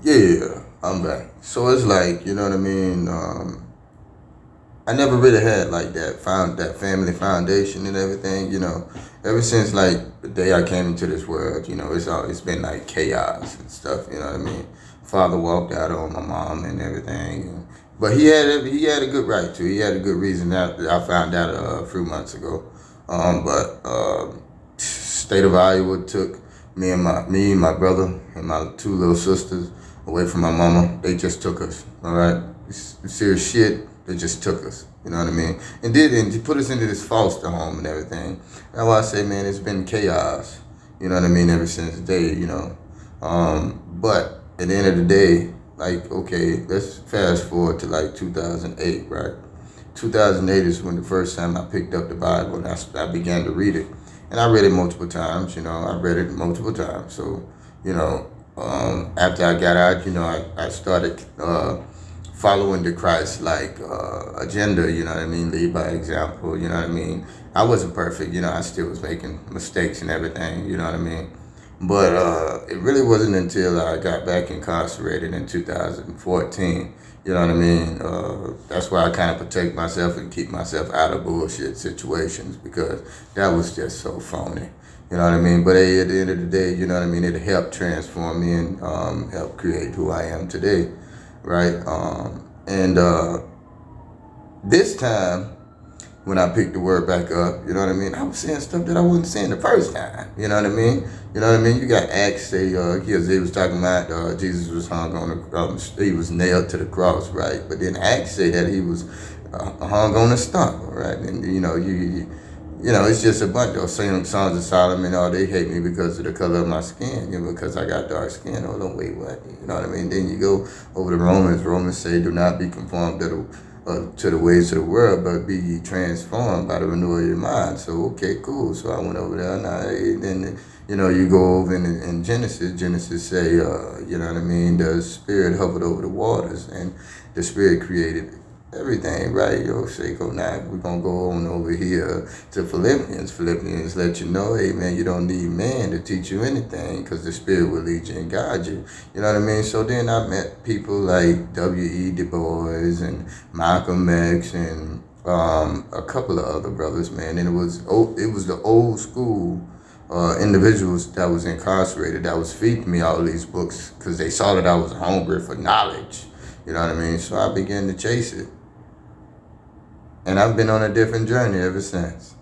Yeah, I'm back. So it's like, you know what I mean? I never really had like that family foundation and everything, you know. Ever since like the day I came into this world, you know, it's been like chaos and stuff, you know what I mean? Father walked out on my mom and everything. But he had a good right to. He had a good reason that I found out a few months ago. But state of Iowa took my brother and my two little sisters away from my mama. They just took us. All right, it's serious shit. They just took us. You know what I mean? And put us into this foster home and everything. That's why I say, man, it's been chaos. You know what I mean? Ever since the day, you know. But at the end of the day, like, okay, let's fast forward to like 2008, right? 2008 is when the first time I picked up the Bible and I began to read it. And I read it multiple times, you know, I read it multiple times. So, you know, after I got out, you know, I started following the Christ like agenda, you know what I mean, lead by example, you know what I mean. I wasn't perfect, you know, I still was making mistakes and everything, you know what I mean. But it really wasn't until I got back incarcerated in 2014, you know what I mean. That's why I kind of protect myself and keep myself out of bullshit situations because that was just so phony. You know what I mean? But hey, at the end of the day, you know what I mean, it helped transform me and help create who I am today, right? And this time, when I picked the word back up, you know what I mean? I was saying stuff that I wasn't saying the first time. You know what I mean? You know what I mean? You got Acts say, he was talking about Jesus was hung on he was nailed to the cross, right? But then Acts say that he was hung on a stump, right? And you know, it's just a bunch of Songs of Solomon. Oh, they hate me because of the color of my skin, you know, because I got dark skin. Oh, don't wait, what? You know what I mean? Then you go over to Romans. Romans say, do not be conformed to the ways of the world, but be ye transformed by the renewal of your mind. So, okay, cool. So I went over there. Now, then, you know, you go over in Genesis. Genesis say, you know what I mean? The Spirit hovered over the waters, and the Spirit created everything, right? Yo, Seiko, now we're going to go on over here to Philippians. Philippians let you know, hey, man, you don't need man to teach you anything because the Spirit will lead you and guide you. You know what I mean? So then I met people like W.E. Du Bois and Malcolm X and a couple of other brothers, man. And it was the old school individuals that was incarcerated that was feeding me all these books because they saw that I was hungry for knowledge. You know what I mean? So I began to chase it. And I've been on a different journey ever since.